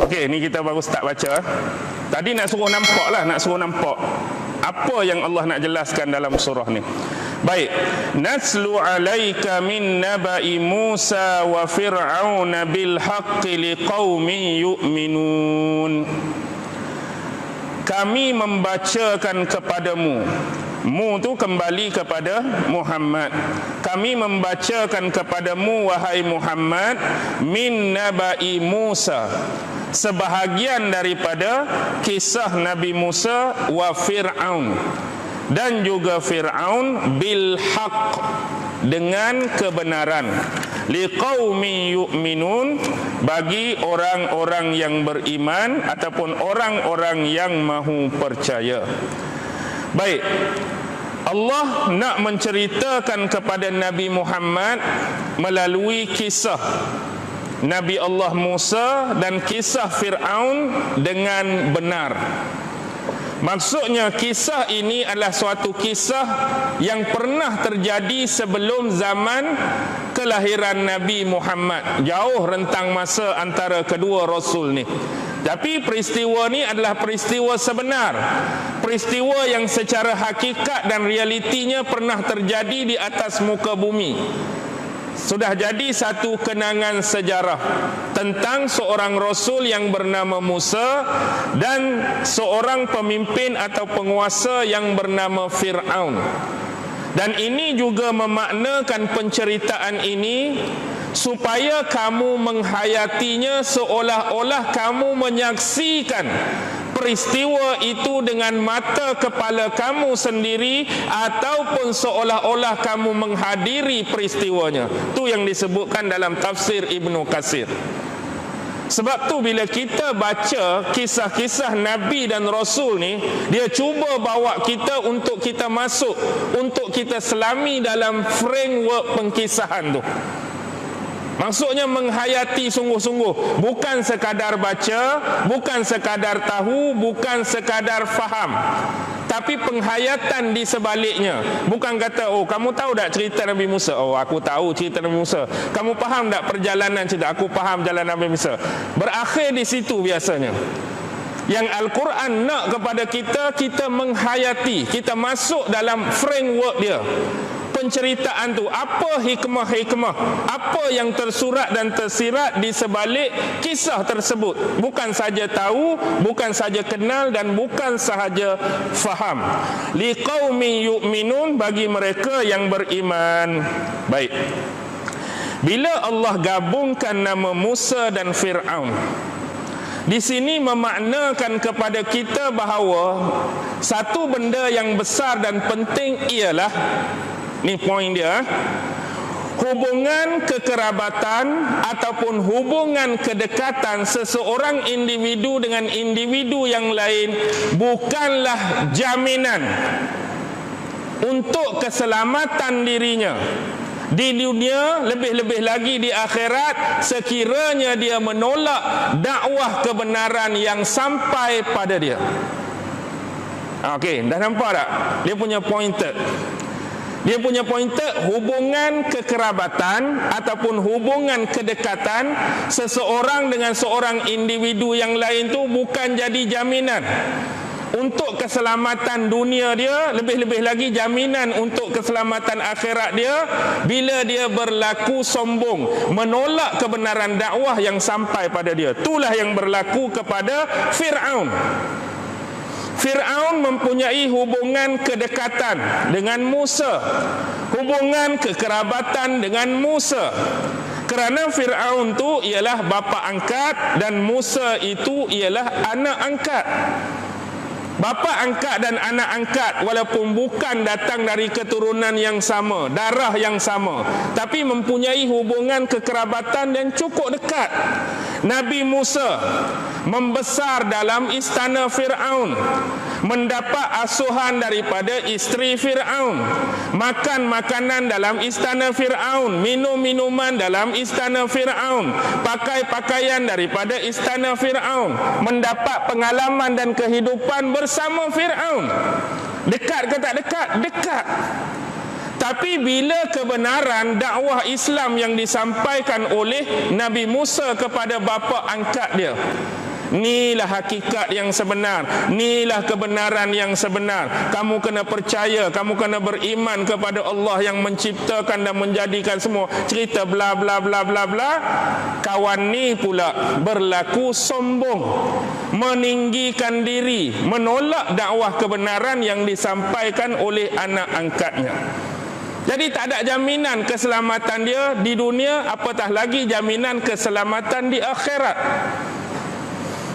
Okey, ni kita baru start baca. Tadi nak suruh nampak apa yang Allah nak jelaskan dalam surah ni. Baik, naslu alaika min naba'i Musa wa Fir'aun bil haqqi liqaumin yu'minun. Kami membacakan kepadamu. Mu tu kembali kepada Muhammad. Kami membacakan kepadamu wahai Muhammad min naba'i Musa, sebahagian daripada kisah Nabi Musa wa Fir'aun, dan juga Fir'aun bil haqq, dengan kebenaran, liqaumi yu'minun, bagi orang-orang yang beriman ataupun orang-orang yang mahu percaya. Baik, Allah nak menceritakan kepada Nabi Muhammad melalui kisah Nabi Allah Musa dan kisah Fir'aun dengan benar. Maksudnya kisah ini adalah suatu kisah yang pernah terjadi sebelum zaman kelahiran Nabi Muhammad. Jauh rentang masa antara kedua Rasul ni. Tapi peristiwa ni adalah peristiwa sebenar. Peristiwa yang secara hakikat dan realitinya pernah terjadi di atas muka bumi. Sudah jadi satu kenangan sejarah tentang seorang Rasul yang bernama Musa dan seorang pemimpin atau penguasa yang bernama Fir'aun. Dan ini juga memaknakan penceritaan ini supaya kamu menghayatinya seolah-olah kamu menyaksikan peristiwa itu dengan mata kepala kamu sendiri, ataupun seolah-olah kamu menghadiri peristiwanya. Itu yang disebutkan dalam tafsir Ibnu Katsir. Sebab tu bila kita baca kisah-kisah Nabi dan Rasul ni, dia cuba bawa kita untuk kita masuk, untuk kita selami dalam framework pengkisahan tu. Maksudnya menghayati sungguh-sungguh, bukan sekadar baca, bukan sekadar tahu, bukan sekadar faham, tapi penghayatan di sebaliknya. Bukan kata, oh kamu tahu tak cerita Nabi Musa? Oh aku tahu cerita Nabi Musa. Kamu faham tak perjalanan cerita? Aku faham jalan Nabi Musa. Berakhir di situ biasanya. Yang Al-Quran nak kepada kita, kita menghayati, kita masuk dalam framework dia. Penceritaan tu, apa hikmah-hikmah, apa yang tersurat dan tersirat di sebalik kisah tersebut. Bukan saja tahu, bukan saja kenal, dan bukan sahaja faham. Liqaumi yu'minun, bagi mereka yang beriman. Baik, bila Allah gabungkan nama Musa dan Fir'aun, di sini memaknakan kepada kita bahawa satu benda yang besar dan penting ialah, ni poin dia, hubungan kekerabatan ataupun hubungan kedekatan seseorang individu dengan individu yang lain bukanlah jaminan untuk keselamatan dirinya di dunia, lebih-lebih lagi di akhirat, sekiranya dia menolak dakwah kebenaran yang sampai pada dia. Okey, dah nampak tak? Dia punya pointer. Dia punya pointer, hubungan kekerabatan ataupun hubungan kedekatan seseorang dengan seorang individu yang lain tu bukan jadi jaminan untuk keselamatan dunia dia, lebih-lebih lagi jaminan untuk keselamatan akhirat dia bila dia berlaku sombong, menolak kebenaran dakwah yang sampai pada dia. Itulah yang berlaku kepada Fir'aun. Fir'aun mempunyai hubungan kedekatan dengan Musa, hubungan kekerabatan dengan Musa, kerana Fir'aun tu ialah bapa angkat dan Musa itu ialah anak angkat. Bapa angkat dan anak angkat walaupun bukan datang dari keturunan yang sama, darah yang sama, tapi mempunyai hubungan kekerabatan yang cukup dekat. Nabi Musa membesar dalam istana Fir'aun, mendapat asuhan daripada isteri Fir'aun, makan makanan dalam istana Fir'aun, minum minuman dalam istana Fir'aun, pakai pakaian daripada istana Fir'aun, mendapat pengalaman dan kehidupan bersama Fir'aun. Dekat ke tak dekat? Dekat. Tapi bila kebenaran dakwah Islam yang disampaikan oleh Nabi Musa kepada bapa angkat dia, Inilah hakikat yang sebenar. Inilah kebenaran yang sebenar. Kamu kena percaya, kamu kena beriman kepada Allah yang menciptakan dan menjadikan semua. Cerita bla bla bla bla bla. Kawan ni pula berlaku sombong, meninggikan diri, menolak dakwah kebenaran yang disampaikan oleh anak angkatnya. Jadi tak ada jaminan keselamatan dia di dunia, apatah lagi jaminan keselamatan di akhirat.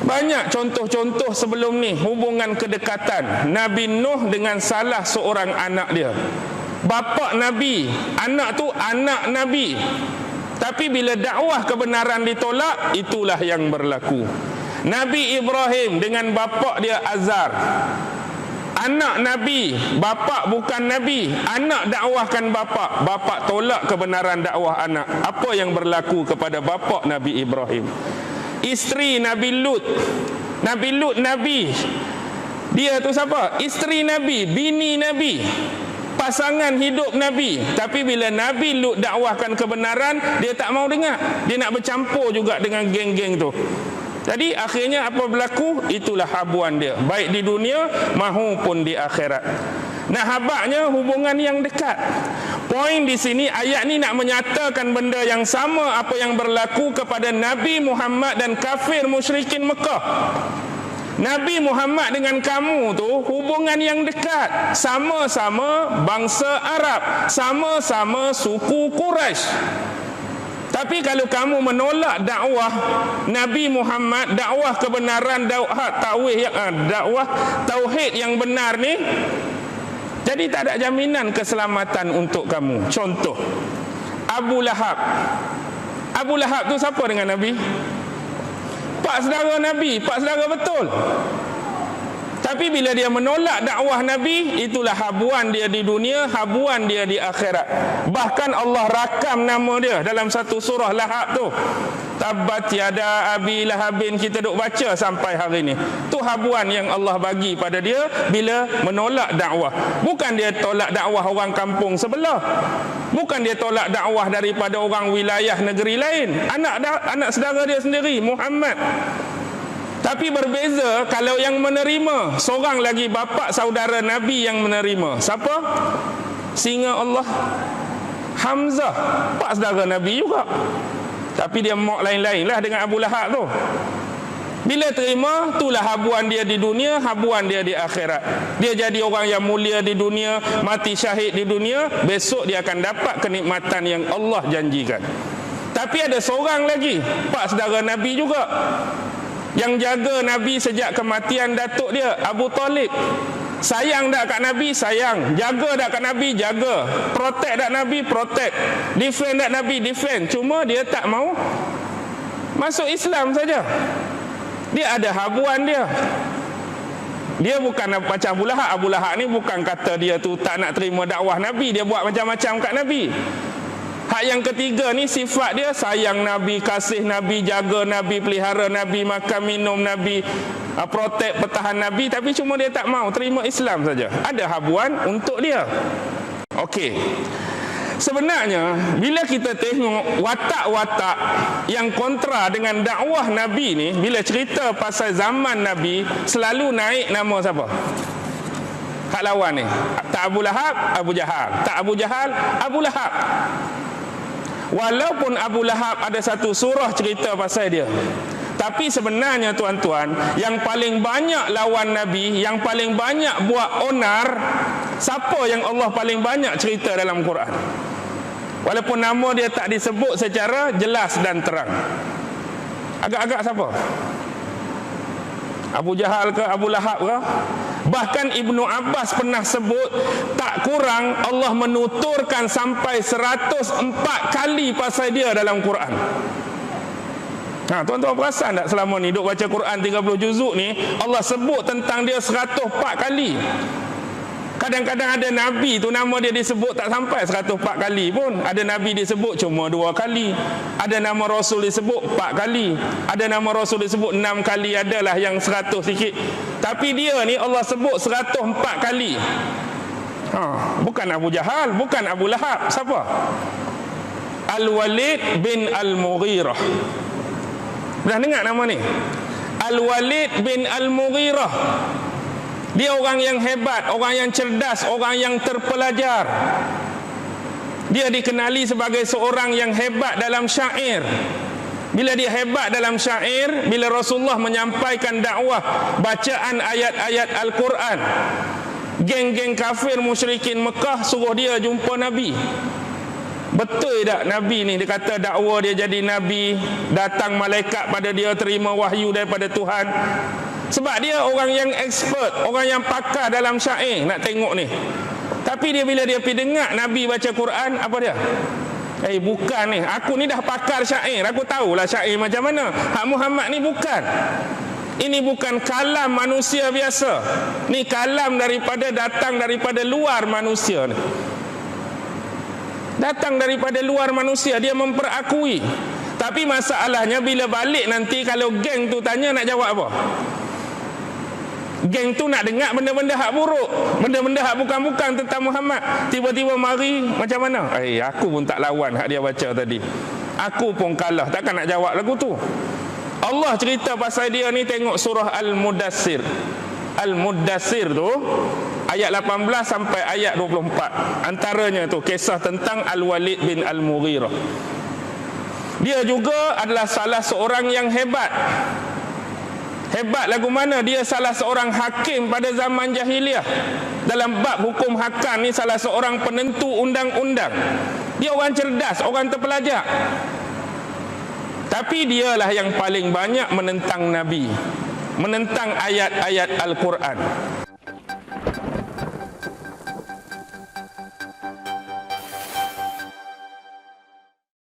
Banyak contoh-contoh sebelum ni hubungan kedekatan Nabi Nuh dengan salah seorang anak dia. Bapa Nabi, anak tu anak Nabi. Tapi bila dakwah kebenaran ditolak, itulah yang berlaku. Nabi Ibrahim dengan bapa dia Azar. Anak Nabi, bapa bukan Nabi. Anak dakwahkan bapa, bapa tolak kebenaran dakwah anak. Apa yang berlaku kepada bapa Nabi Ibrahim? Isteri Nabi Lut. Nabi Lut Nabi. Dia tu siapa? Isteri Nabi, bini Nabi, pasangan hidup Nabi. Tapi bila Nabi Lut dakwahkan kebenaran, dia tak mau dengar. Dia nak bercampur juga dengan geng-geng tu. Jadi akhirnya apa berlaku? Itulah habuan dia, baik di dunia mahupun di akhirat. Nah, habaknya hubungan yang dekat. Poin di sini ayat ni nak menyatakan benda yang sama apa yang berlaku kepada Nabi Muhammad dan kafir musyrikin Mekah. Nabi Muhammad dengan kamu tu hubungan yang dekat, sama-sama bangsa Arab, sama-sama suku Quraisy. Tapi kalau kamu menolak dakwah Nabi Muhammad, dakwah kebenaran, dakwah tauhid yang benar ni, jadi tak ada jaminan keselamatan untuk kamu. Contoh, Abu Lahab. Abu Lahab tu siapa dengan Nabi? Pak saudara Nabi, pak saudara betul. Tapi bila dia menolak dakwah Nabi, itulah habuan dia di dunia, habuan dia di akhirat. Bahkan Allah rakam nama dia dalam satu surah Lahab tu. Tabbat yada abi lahabin, kita duk baca sampai hari ni. Tu habuan yang Allah bagi pada dia bila menolak dakwah. Bukan dia tolak dakwah orang kampung sebelah. Bukan dia tolak dakwah daripada orang wilayah negeri lain. Anak saudara dia sendiri, Muhammad. Tapi berbeza kalau yang menerima, seorang lagi bapa saudara Nabi yang menerima. Siapa? Singa Allah, Hamzah, pak saudara Nabi juga. Tapi dia mak lain-lain lah dengan Abu Lahab tu. Bila terima, itulah habuan dia di dunia, habuan dia di akhirat. Dia jadi orang yang mulia di dunia, mati syahid di dunia, besok dia akan dapat kenikmatan yang Allah janjikan. Tapi ada seorang lagi, pak saudara Nabi juga, yang jaga Nabi sejak kematian datuk dia, Abu Talib. Sayang tak kat Nabi? Sayang. Jaga tak kat Nabi? Jaga. Protect tak Nabi? Protect. Defend tak Nabi? Defend. Cuma dia tak mau masuk Islam saja. Dia ada habuan dia. Dia bukan macam Abu Lahab. Abu Lahab ni bukan kata dia tu tak nak terima dakwah Nabi, dia buat macam-macam kat Nabi. Hak yang ketiga ni sifat dia sayang Nabi, kasih Nabi, jaga Nabi, pelihara Nabi, makan minum Nabi, protect, pertahan Nabi. Tapi cuma dia tak mau terima Islam saja. Ada habuan untuk dia. Okey. Sebenarnya bila kita tengok watak-watak yang kontra dengan dakwah Nabi ni, bila cerita pasal zaman Nabi, selalu naik nama siapa? Hak lawan ni. Tak Abu Lahab, Abu Jahal. Tak Abu Jahal, Abu Lahab. Walaupun Abu Lahab ada satu surah cerita pasal dia, tapi sebenarnya tuan-tuan, yang paling banyak lawan Nabi, yang paling banyak buat onar, siapa yang Allah paling banyak cerita dalam Quran? Walaupun nama dia tak disebut secara jelas dan terang. Agak-agak siapa? Abu Jahal ke Abu Lahab ke? Bahkan Ibnu Abbas pernah sebut tak kurang Allah menuturkan sampai 104 kali pasal dia dalam Quran. Tuan-tuan perasan tak selama ni duk baca Quran 30 juzuk ni, Allah sebut tentang dia 104 kali. Kadang-kadang ada Nabi tu nama dia disebut tak sampai 104 kali pun. Ada Nabi disebut cuma 2 kali. Ada nama Rasul disebut 4 kali. Ada nama Rasul disebut 6 kali. Adalah yang 100 sikit. Tapi dia ni Allah sebut 104 kali. Bukan Abu Jahal, bukan Abu Lahab. Siapa? Al-Walid bin Al-Mughirah. Dah dengar nama ni? Al-Walid bin Al-Mughirah. Dia orang yang hebat, orang yang cerdas, orang yang terpelajar. Dia dikenali sebagai seorang yang hebat dalam syair. Bila dia hebat dalam syair, bila Rasulullah menyampaikan dakwah bacaan ayat-ayat Al-Quran, geng-geng kafir musyrikin Mekah suruh dia jumpa Nabi. Betul tak Nabi ni? Dia kata dakwa dia jadi Nabi, datang malaikat pada dia, terima wahyu daripada Tuhan. Sebab dia orang yang expert, orang yang pakar dalam syair. Nak tengok ni. Tapi dia bila dia pergi dengar Nabi baca Quran, apa dia? Bukan ni, aku ni dah pakar syair, aku tahulah syair macam mana. Hak Muhammad ni bukan. Ini bukan kalam manusia biasa. Ni kalam datang daripada luar manusia ni. Datang daripada luar manusia, dia memperakui. Tapi masalahnya bila balik nanti, kalau geng tu tanya, nak jawab apa? Geng tu nak dengar benda-benda hak buruk, benda-benda hak bukan-bukan tentang Muhammad. Tiba-tiba mari macam mana? Aku pun tak lawan hak dia baca tadi. Aku pun kalah, takkan nak jawab lagu tu. Allah cerita pasal dia ni, tengok surah Al-Mudassir. Al-Mudassir tu ayat 18 sampai ayat 24. Antaranya tu kisah tentang Al-Walid bin Al-Mughirah. Dia juga adalah salah seorang yang hebat. Hebat lagu mana? Dia salah seorang hakim pada zaman jahiliah. Dalam bab hukum hakam ni, salah seorang penentu undang-undang. Dia orang cerdas, orang terpelajar. Tapi dialah yang paling banyak menentang Nabi, menentang ayat-ayat Al-Quran.